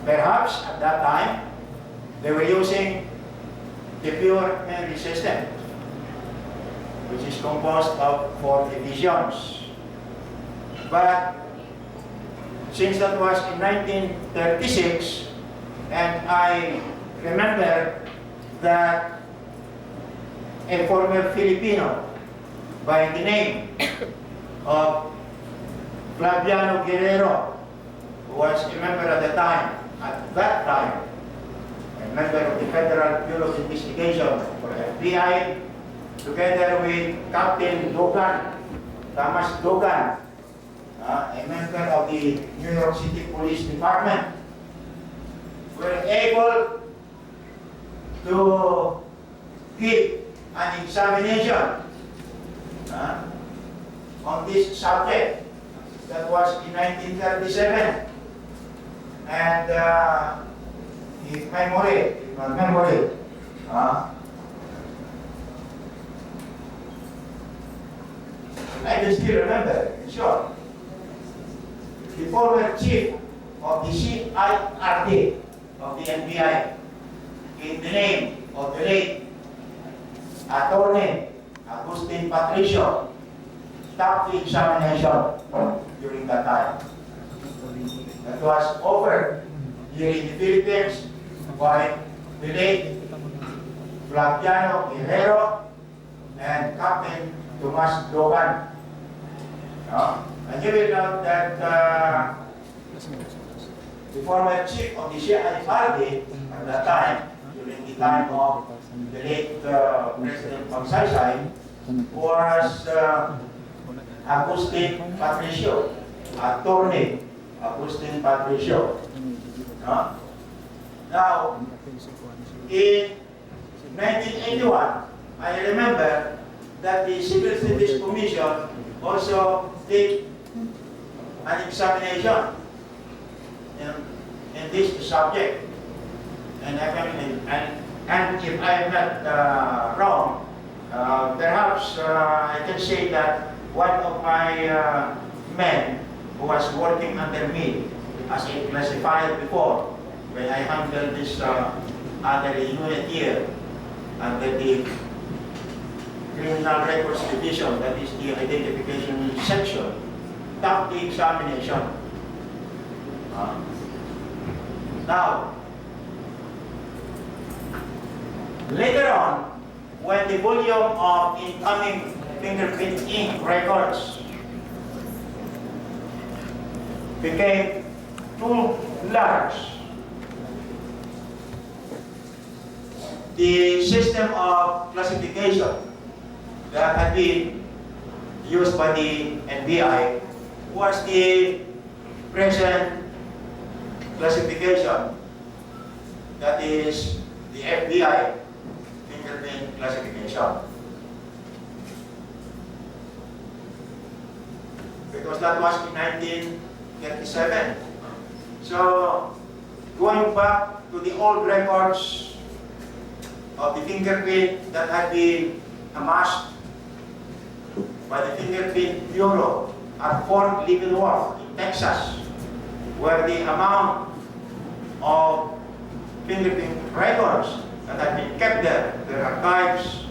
Perhaps at that time, they were using the pure memory system, which is composed of 4 divisions. But since that was in 1936, and I remember that a former Filipino by the name of Flaviano Guerrero, who was a member at that time, a member of the Federal Bureau of Investigation for FBI, together with Captain Dogan, Thomas Dogan, a member of the New York City Police Department, were able to give an examination on this subject. That was in 1937. And if my memory, I can still remember, sure. The former chief of the CIRD of the NBI, in the name of the late Attorney Agustin Patricio, stopped the examination during that time. That was offered here in the Philippines by the late Flaviano Guerrero and Captain Tomas Dogan. And you will note that the former chief of the CIRD at that time, during the time of the late President Magsaysay, was Agustin Patricio, Attorney Agustin Patricio. Now, in 1981, I remember that the Civil Service Commission also did an examination in this subject. And if I am not wrong, perhaps I can say that one of my men who was working under me as a classifier before, when I handled this other unit here under the Criminal Records Division, that is the identification section, topped the examination. Now, later on, when the volume of incoming fingerprint ink records became too large, the system of classification that had been used by the NBI was the present classification, that is the FBI fingerprint classification. Because that was in 1937. So, going back to the old records of the fingerprint that had been amassed by the Fingerprint Bureau at Fort Leavenworth in Texas, where the amount of fingerprint records that had been kept there, their archives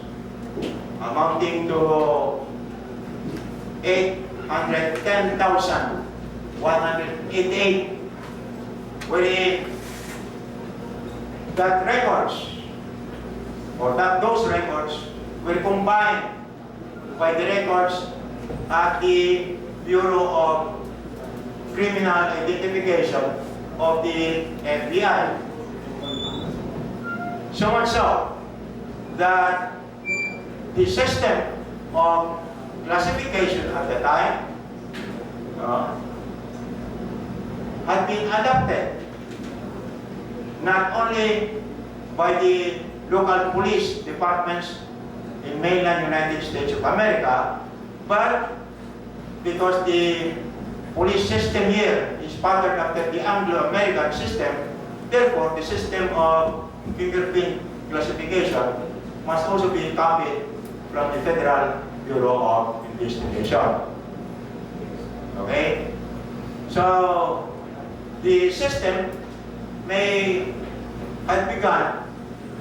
amounting to 810,188, wherein that records, or that those records, were combined by the records at the Bureau of Criminal Identification of the FBI. So much so that the system of classification at the time had been adopted not only by the local police departments in mainland United States of America, but because the police system here is patterned after the Anglo-American system, therefore the system of fingerprint classification must also be copied from the Federal Bureau of Investigation. Okay? So, the system may have begun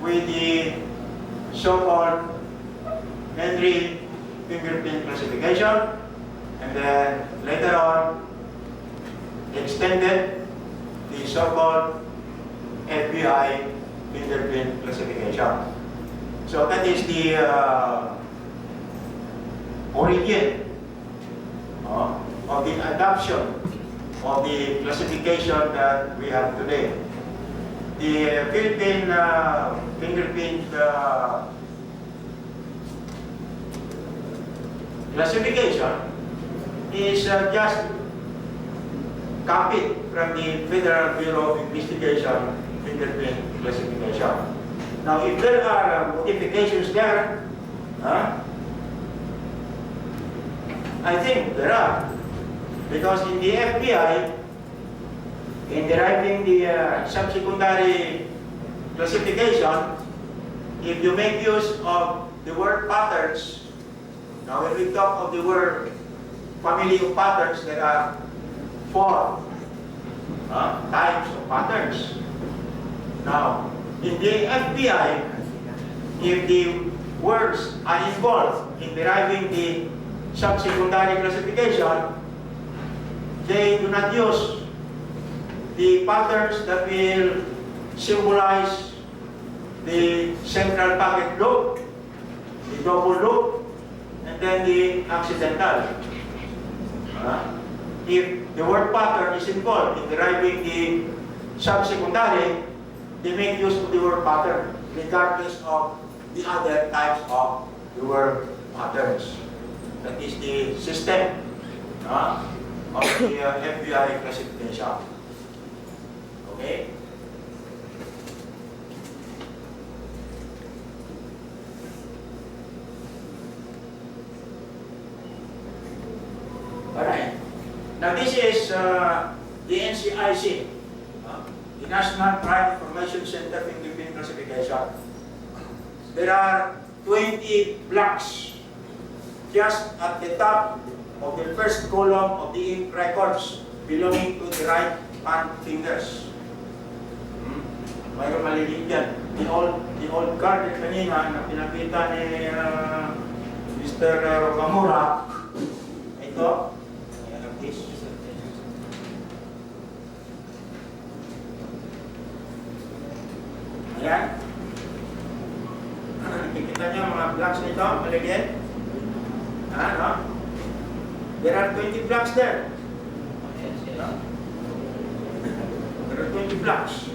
with the so-called entry fingerprint classification, and then later on extended the so-called FBI fingerprint classification. So that is the origin of the adoption of the classification that we have today. The Philippine fingerprint classification is just copied from the Federal Bureau of Investigation fingerprint classification. Now, if there are modifications there, I think there are. Because in the FBI, in deriving the subsecondary classification, if you make use of the word patterns, now when we talk of the word family of patterns, there are 4 types of patterns. Now, in the FBI, if the words are involved in deriving the subsecondary classification, they do not use the patterns that will symbolize the central packet loop, the double loop, and then the accidental. If the word pattern is involved in deriving the subsecondary, they make use of the word pattern, regardless of the other types of the word patterns. That is the system of the FBI classification. Okay? Alright. Now this is the NCIC, the National Crime Information Center Fingerprint Classification. There are 20 blocks just at the top of the first column of the ink records belonging to the right hand fingers. Mayroon maliliit yan. The old card kanina na pinakita ni Mr. Rogamura, ito, ayan ang this. Ayan. Nakikita niyo mga blocks nito, maliliit. No? There are 20 blocks there. There are 20 blocks.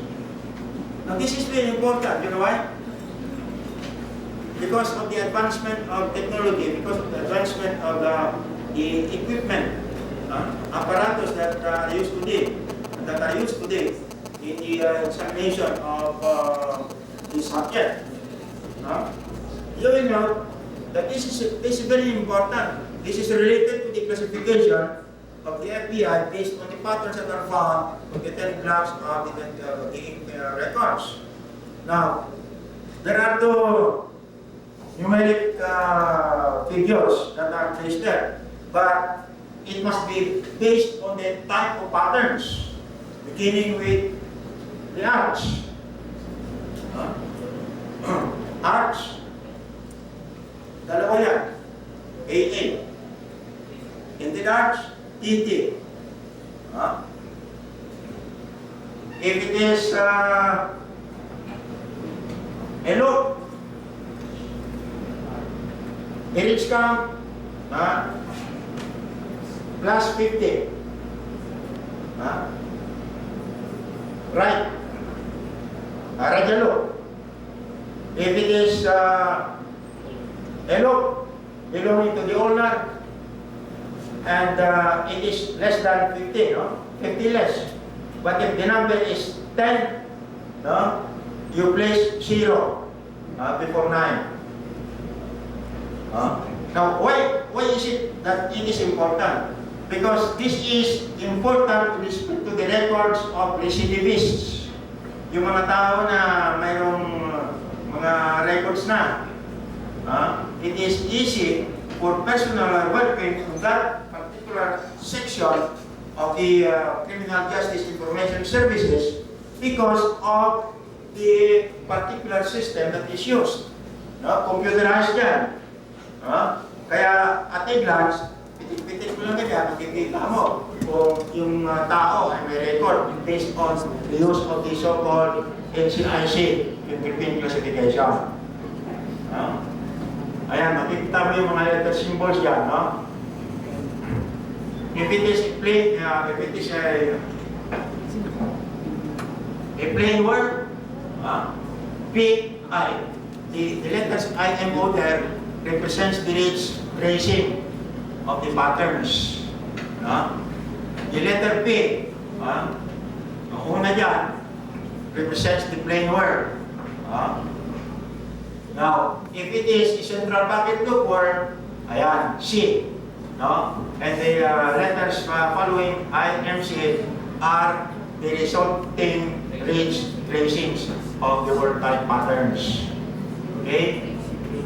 Now this is very important, you know why? Because of the advancement of technology, because of the advancement of the equipment, apparatus that are used today in the examination of the subject. You will know that this is very important. This is related to the classification of the FBI based on the patterns that are found in the 10 blocks of the ink records. Now, there are 2 numeric figures that are placed there, but it must be based on the type of patterns, beginning with the arch. Arch. Dalawa yan. AA. Ended arch, TT. If it is a loop, Erich count, plus 50. Right. Radial loop. If it is a loop belonging to the owner, and it is less than 50, no? 50 less. But if the number is 10, no? You place 0 before 9. Now, why is it that it is important? Because this is important with respect to the records of recidivists. Yung mga tao na mayroong mga records na, it is easy for personal working on that particular section of the Criminal Justice Information Services because of the particular system that is used. No? Computerized yan. No? Kaya at a glance, pitik-pitik mo lang ganyan, makikita mo kung yung tao ay may record based on the use of the so-called NCIC, fingerprint classification. No? Ayan, makikita mo yung mga letter symbols dyan, no? If it is plain, if it is a plain word, P-I, the letters I-M-O there represents the ridge tracing of the patterns. The letter P, ang una dyan, represents the plain word. Now, if it is a central bucket loop word, ayan, C. No? And the letters following I, M, C are the resulting ridge tracings of the word type patterns. Okay?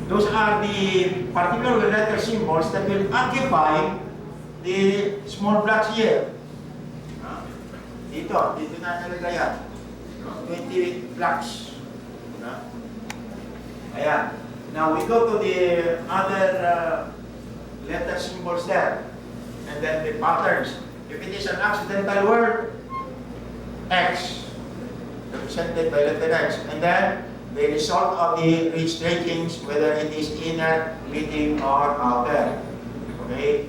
Those are the particular letter symbols that will occupy the small blocks here. Dito na nilagay yan. 20 blocks. Ayan. Now we go to the other letter symbols there. And then the patterns. If it is an accidental word, X, represented by letter X. And then the result of the ridge tracings, whether it is inner, medium, or outer. Okay?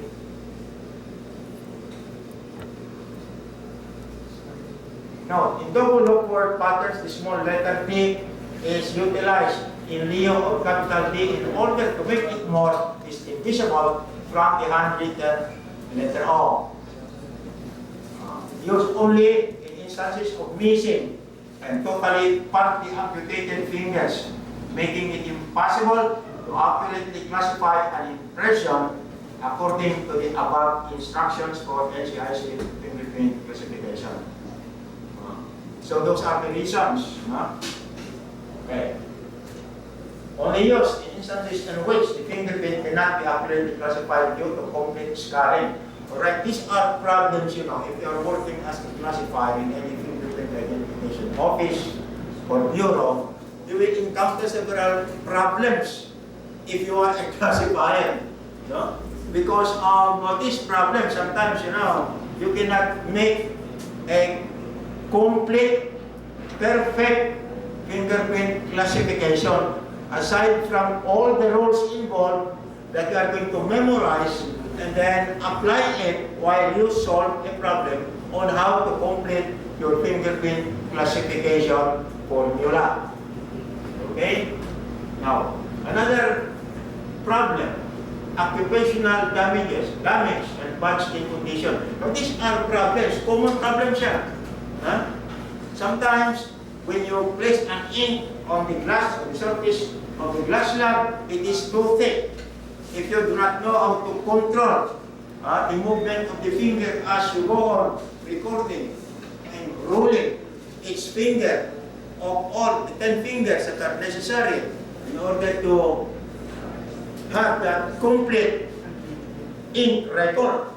Now, in double loop word patterns, the small letter P is utilized in lieu of capital D in order to make it more distinguishable from the handwritten letter O. Used only in instances of missing and totally partly amputated fingers, making it impossible to accurately classify an impression according to the above instructions for NCIC fingerprint classification. So those are the reasons. Okay. Only used in instances in which the fingerprint cannot be accurately classified due to complete scarring. Alright, these are problems, if you are working as a classifier in any fingerprint identification office or bureau, you will encounter several problems if you are a classifier. Because of these problems, sometimes, you cannot make a complete, perfect fingerprint classification aside from all the rules involved that you are going to memorize and then apply it while you solve a problem on how to complete your fingerprint classification formula. Okay? Now, another problem, occupational damage and bad skin condition. Now, these are problems, common problems yan. Sometimes, when you place an ink on the glass, on the surface of the glass slab, it is too thick. If you do not know how to control the movement of the finger as you go on recording and rolling each finger of all the 10 fingers that are necessary in order to have that complete ink record.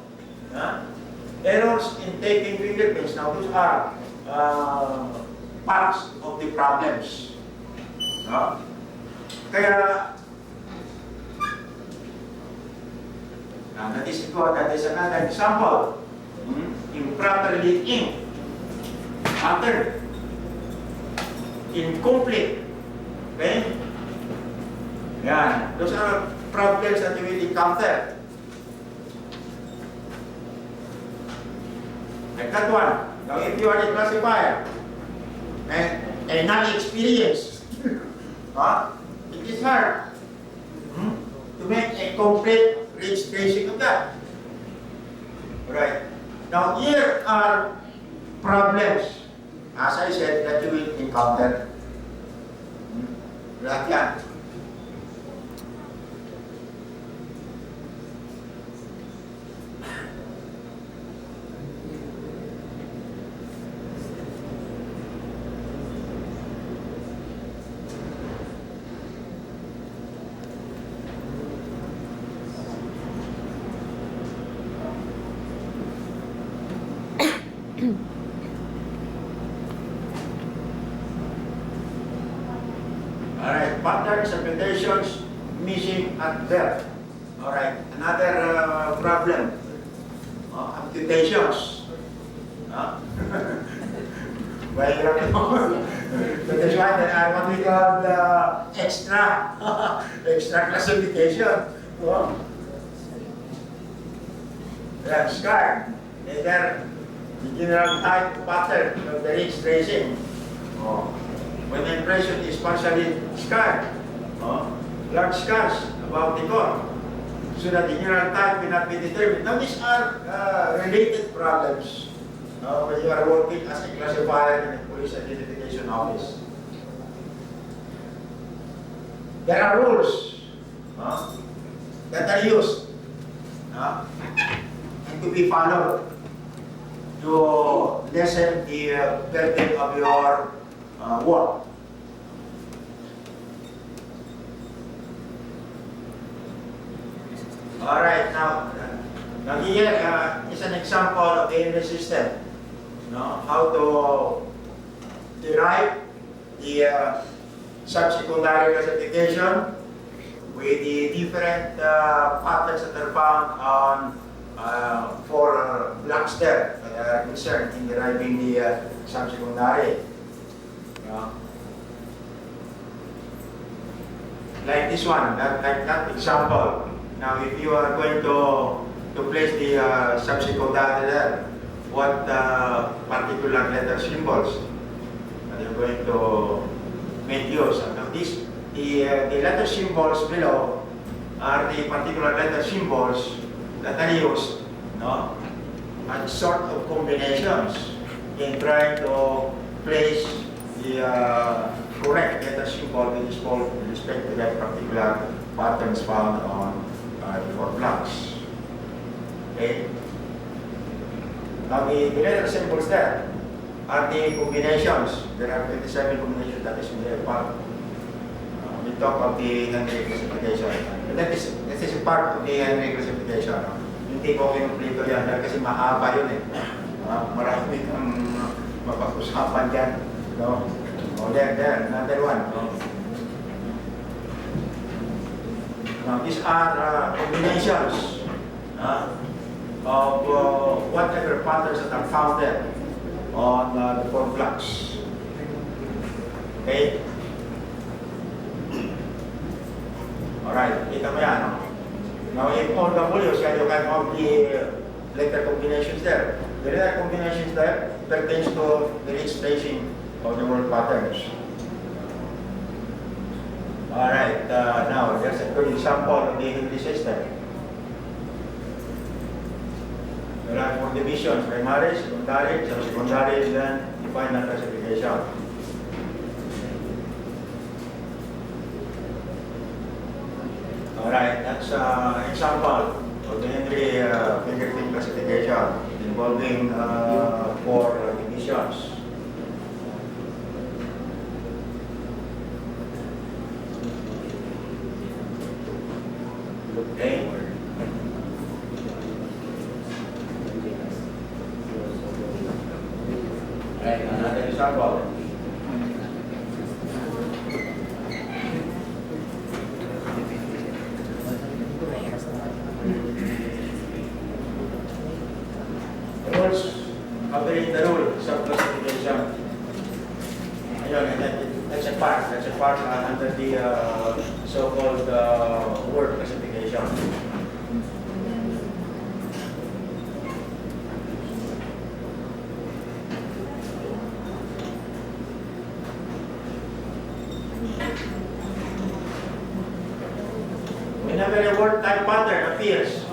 Errors in taking fingerprints. Now, those are parts of the problems. Kaya, that is another example. Improperly inked, pattern, incomplete. Okay? Yan. Those are problems that you will encounter. Like that one. Now, if you are a classifier and non-experienced, it is hard to make a complete ridge tracing of that. Right. Now, here are problems, as I said, that you will encounter. Lahat yan. Alright, patterns, applications, missing at birth. Alright, another problem. Amputations. Well, you have to so that's why what we call the extra classification. Scar. Either the general type pattern of the ridge tracing. When the impression is partially scarred, large scars about the core, so that the general type cannot be determined. Now these are related problems when you are working as a classifier in a police identification office. There are rules that are used and to be followed to lessen the burden of your work. Alright, now here is an example of the Henry system. How to derive the subsecondary classification with the different patterns that are found on for blocks there that are concerned in deriving the subsecondary. Like this one, like that example. Now, if you are going to place the subsecondary there, what particular letter symbols are you going to make use of? Now, the letter symbols below are the particular letter symbols that are used, as sort of combinations in trying to place the correct letter symbol with respect to that particular patterns found on the 4 blocks. Okay. Now the letter symbols there are the combinations. There are 27 combinations that is in the part. We talk of the Henry classification. And this is a part of the Henry classification. Hindi ko kinumpleto yan dahil kasi mahaba yun eh. Marami kang mapag-usapan dyan. There, another one. Now these are combinations of whatever patterns that are found there on the 4 blocks. Okay? Alright, kita mo yan. Now if all W's, you can have the letter combinations there. The letter combinations there pertains to the ridge tracing of the word patterns. Alright, now there's a good example of the Henry system. There are 4 divisions: primary, secondary, subsecondary, then the final classification. Alright, that's an example of the Henry fingerprint classification involving 4 divisions. Okay. Right, another example. Rules covering the rule sub-classification. Ayun, that's a part under the so-called word classification. Whenever a word type pattern appears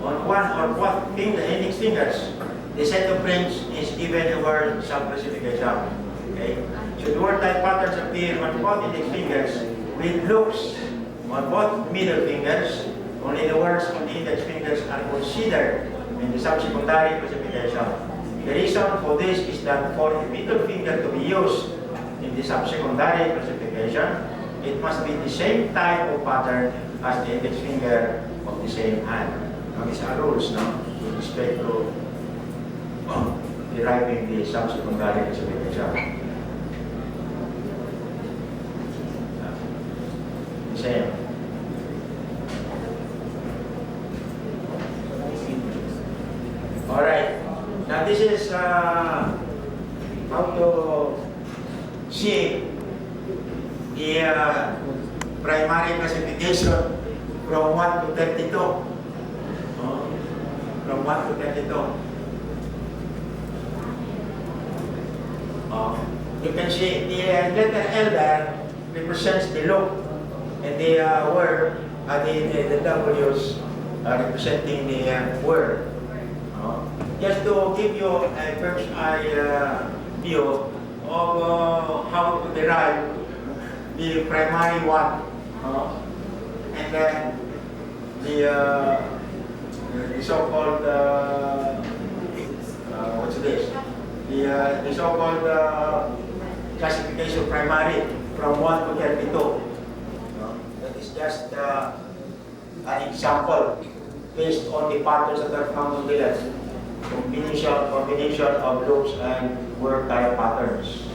on one or both index fingers, the set of rings is given a word sub-classification. Okay? Should word type patterns appear on both index fingers with loops on both middle fingers, only the words on the index fingers are considered in the subsecondary classification. The reason for this is that for the middle finger to be used in the subsecondary classification, it must be the same type of pattern as the index finger of the same hand. Now these are rules with respect to deriving the subsecondary classification. how to see the primary classification from 1 to 32. From 1 to 32. You can see the letter L there represents the loop, and the word, the W's representing the word. Just to give you a first eye view of how to derive the primary one, and then the so-called what's this? The so-called classification primary from 1 to 32. That is just an example based on the patterns that are found on the left. Combination of loops and word type patterns.